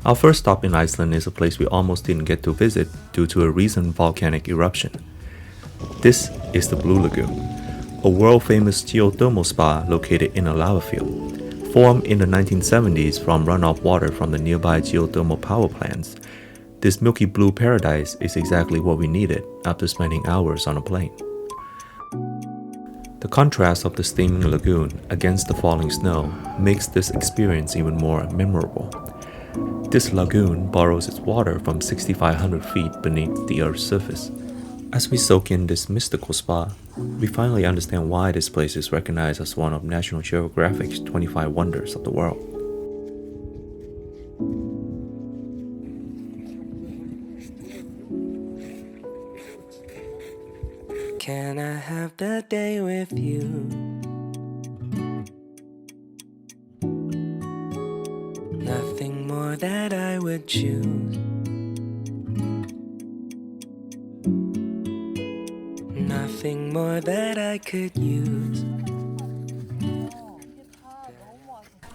Our first stop in Iceland is a place we almost didn't get to visit due to a recent volcanic eruption. This is the Blue Lagoon, a world-famous geothermal spa located in a lava field. Formed in the 1970s from runoff water from the nearby geothermal power plants, this milky blue paradise is exactly what we needed after spending hours on a plane. The contrast of the steaming lagoon against the falling snow makes this experience even more memorable. This lagoon borrows its water from 6,500 feet beneath the Earth's surface. As we soak in this mystical spa, we finally understand why this place is recognized as one of National Geographic's 25 Wonders of the World. Can I have the day with you? Nothing more that I would choose. Nothing more that I could use.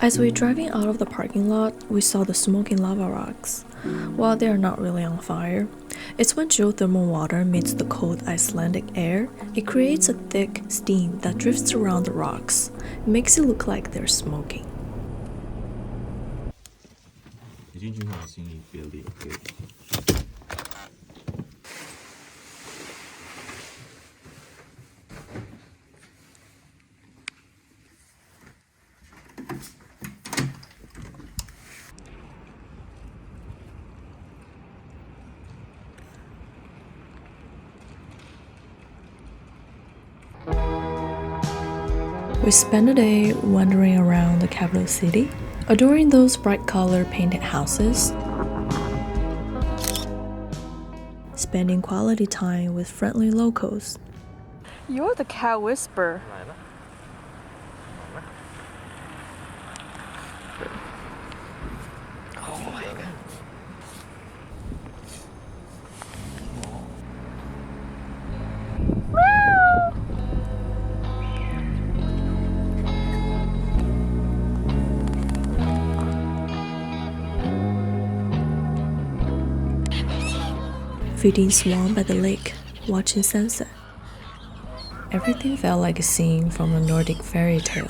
As we were driving out of the parking lot, we saw the smoking lava rocks. While they are not really on fire, it's when geothermal water meets the cold Icelandic air, it creates a thick steam that drifts around the rocks. It makes it look like they're smoking. We spent a day wandering around the capital city, adoring those bright color painted houses, spending quality time with friendly locals. You're the cat whisperer. Oh my god. Feeding swan by the lake, watching sunset. Everything felt like a scene from a Nordic fairy tale.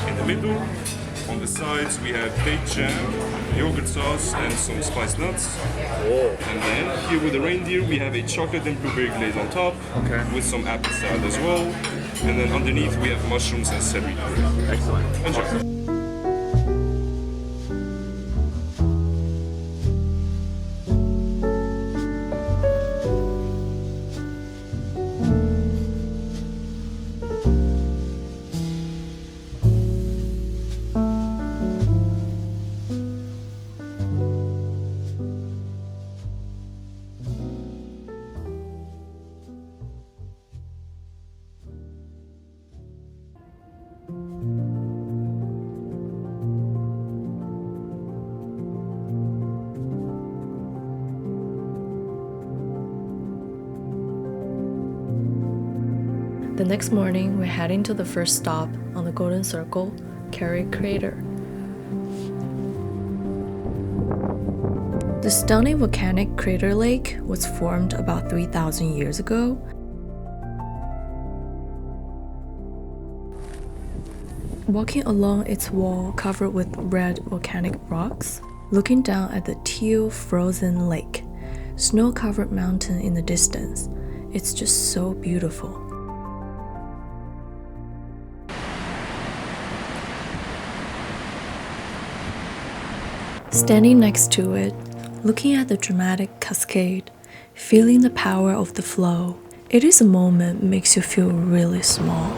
In the middle, on the sides we have date jam, yogurt sauce and some spiced nuts. And then here with the reindeer we have a chocolate and blueberry glaze on top, with some apple salad as well. And then underneath we have mushrooms and celery. Excellent. Enjoy. Awesome. The next morning, we're heading to the first stop on the Golden Circle, Kerry Crater. The stunning volcanic crater lake was formed about 3,000 years ago. Walking along its wall covered with red volcanic rocks, looking down at the teal frozen lake, snow-covered mountain in the distance, it's just so beautiful. Standing next to it, looking at the dramatic cascade, feeling the power of the flow, it is a moment that makes you feel really small.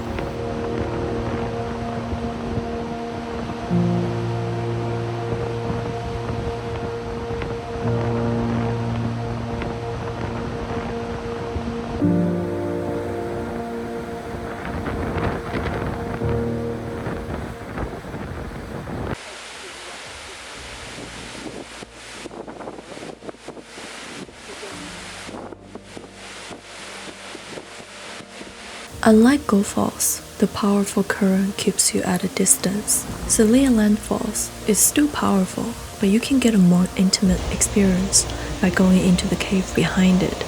Unlike Go Falls, the powerful current keeps you at a distance. Celine Land Falls is still powerful, but you can get a more intimate experience by going into the cave behind it.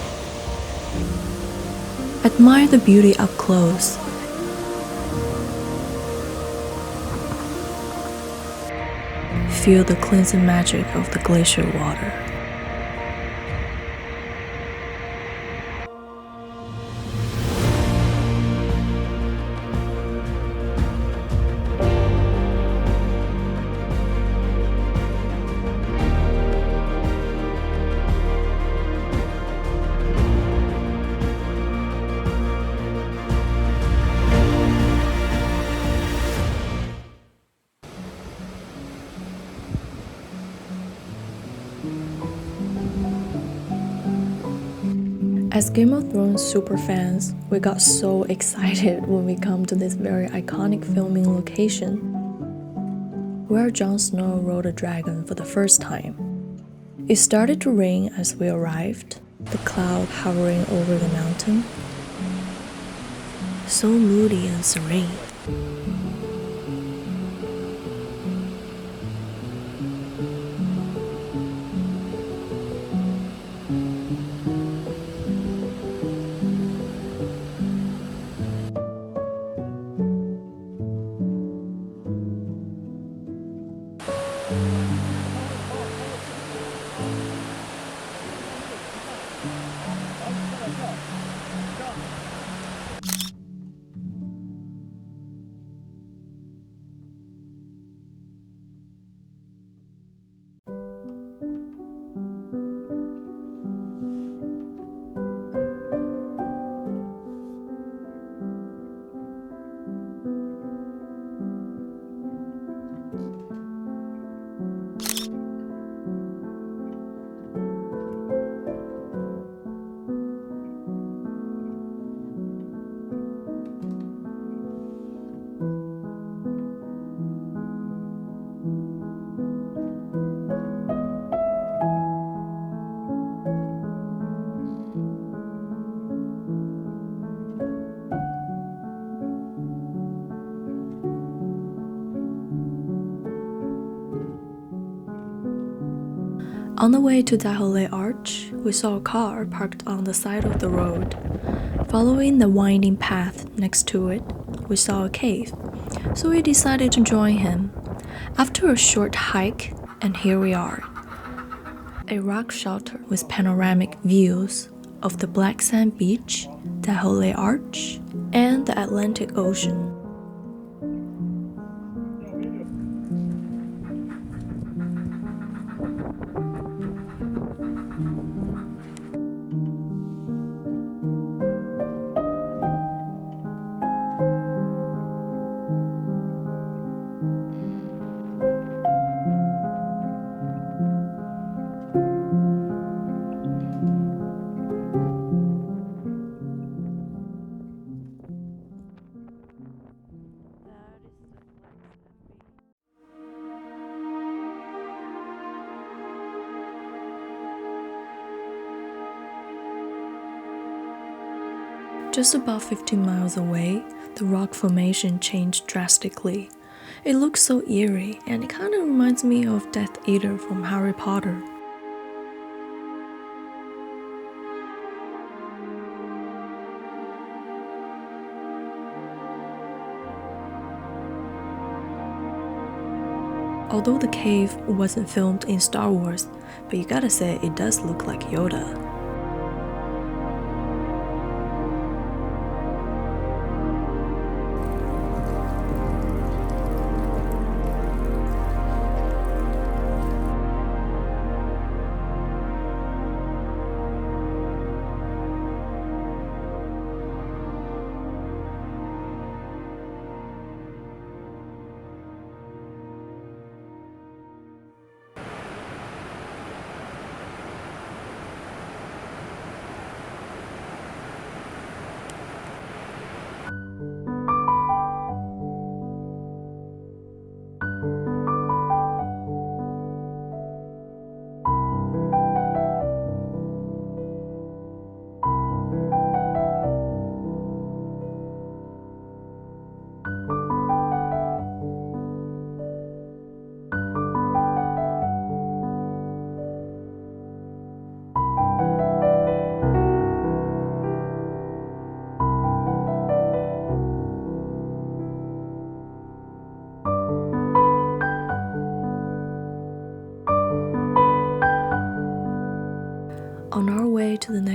Admire the beauty up close. Feel the cleansing magic of the glacier water. As Game of Thrones superfans, we got so excited when we come to this very iconic filming location, where Jon Snow rode a dragon for the first time. It started to rain as we arrived, the cloud hovering over the mountain. So moody and serene. On the way to Dahole Arch, we saw a car parked on the side of the road. Following the winding path next to it, we saw a cave, so we decided to join him. After a short hike, and here we are. A rock shelter with panoramic views of the black sand beach, Dahole Arch, and the Atlantic Ocean. Just about 15 miles away, the rock formation changed drastically. It looks so eerie, and it kind of reminds me of Death Eater from Harry Potter. Although the cave wasn't filmed in Star Wars, but you gotta say it does look like Yoda.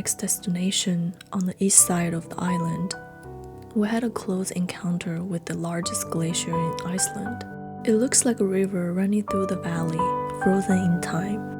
next destination on the east side of the island. We had a close encounter with the largest glacier in Iceland. It looks like a river running through the valley, frozen in time.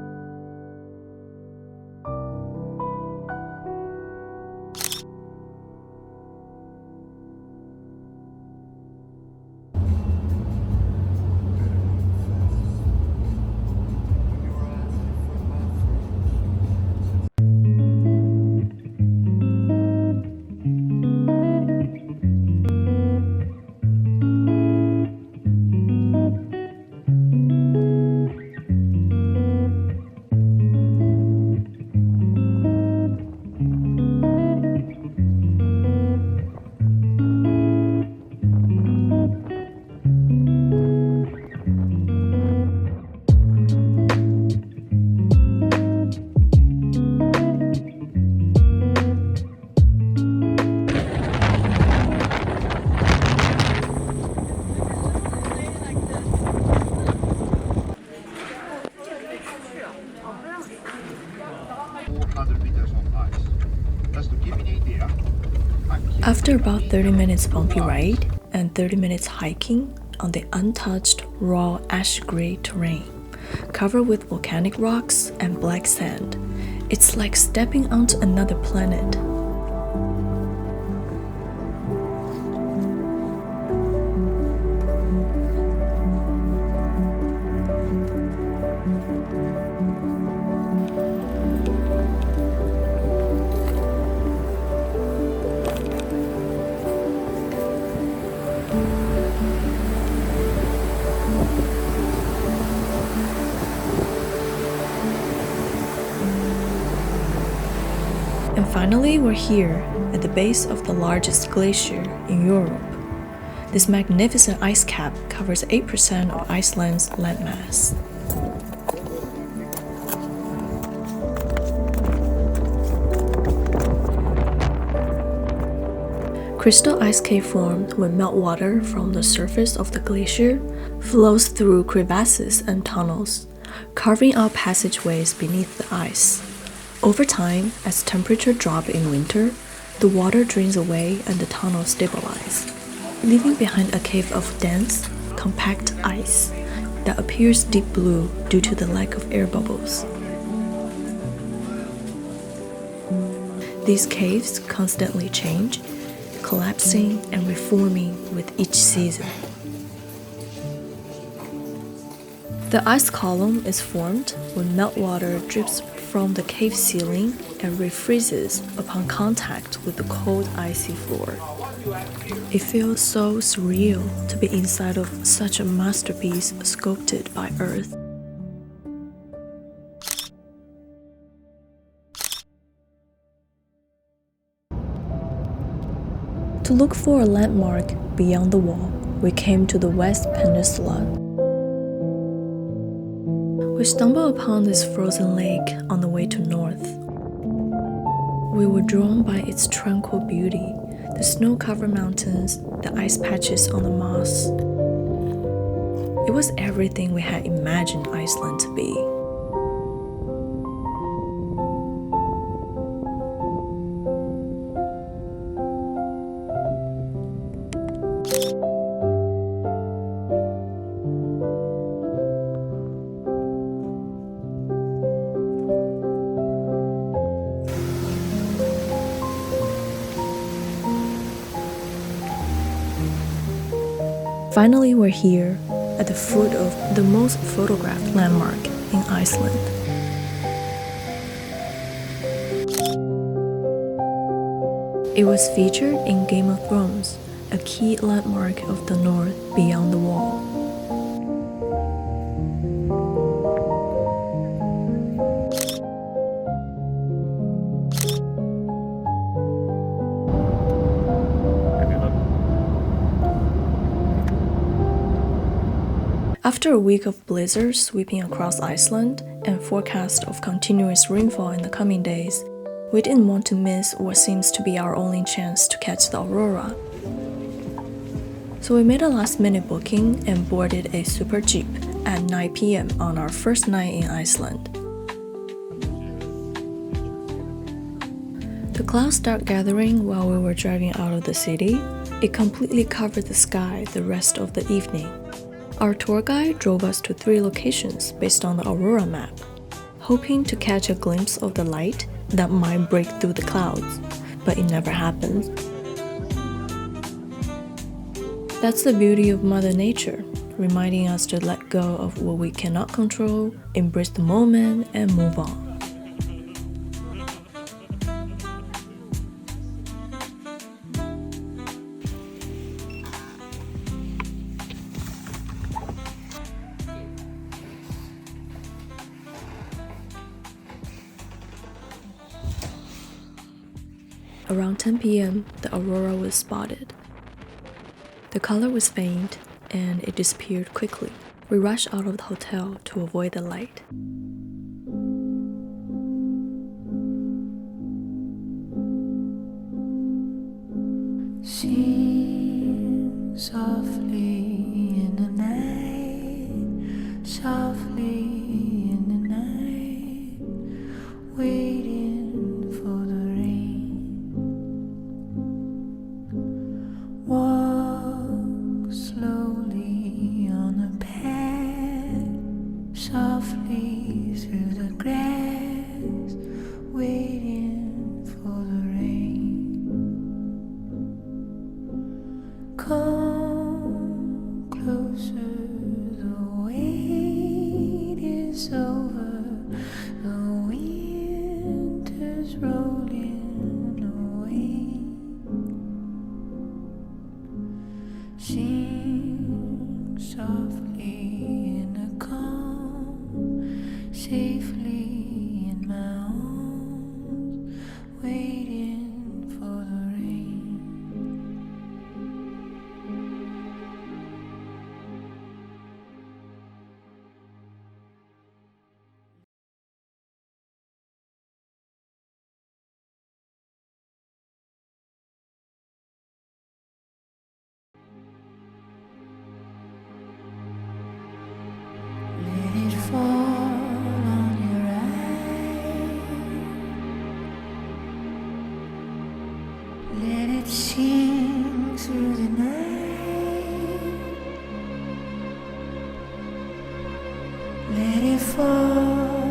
After about 30 minutes bumpy ride and 30 minutes hiking on the untouched, raw, ash-gray terrain, covered with volcanic rocks and black sand, it's like stepping onto another planet. And finally, we're here at the base of the largest glacier in Europe. This magnificent ice cap covers 8% of Iceland's landmass. Crystal ice cave formed when meltwater from the surface of the glacier flows through crevasses and tunnels, carving out passageways beneath the ice. Over time, as temperature drops in winter, the water drains away and the tunnels stabilize, leaving behind a cave of dense, compact ice that appears deep blue due to the lack of air bubbles. These caves constantly change, collapsing and reforming with each season. The ice column is formed when meltwater drips from the cave ceiling and refreezes upon contact with the cold, icy floor. It feels so surreal to be inside of such a masterpiece sculpted by Earth. To look for a landmark beyond the wall, we came to the West Peninsula. We stumbled upon this frozen lake on the way to north. We were drawn by its tranquil beauty, the snow-covered mountains, the ice patches on the moss. It was everything we had imagined Iceland to be. Finally, we're here at the foot of the most photographed landmark in Iceland. It was featured in Game of Thrones, a key landmark of the north beyond the wall. After a week of blizzards sweeping across Iceland and forecast of continuous rainfall in the coming days, we didn't want to miss what seems to be our only chance to catch the Aurora. So we made a last-minute booking and boarded a super jeep at 9 p.m. on our first night in Iceland. The clouds start gathering while we were driving out of the city. It completely covered the sky the rest of the evening. Our tour guide drove us to 3 locations based on the Aurora map, hoping to catch a glimpse of the light that might break through the clouds, but it never happened. That's the beauty of Mother Nature, reminding us to let go of what we cannot control, embrace the moment, and move on. Around 10 p.m., the aurora was spotted. The color was faint, and it disappeared quickly. We rushed out of the hotel to avoid the light. Sing softly in the night, softly in the night, waiting for the rain. Walk slowly on the path, softly through the grass, waiting for the rain. Come closer, the wait is over, the winter's rolling away. Sing softly in the calm, safely in my arms, waiting for the rain. Let it fall on your eye. Let it sing through the night. Let it fall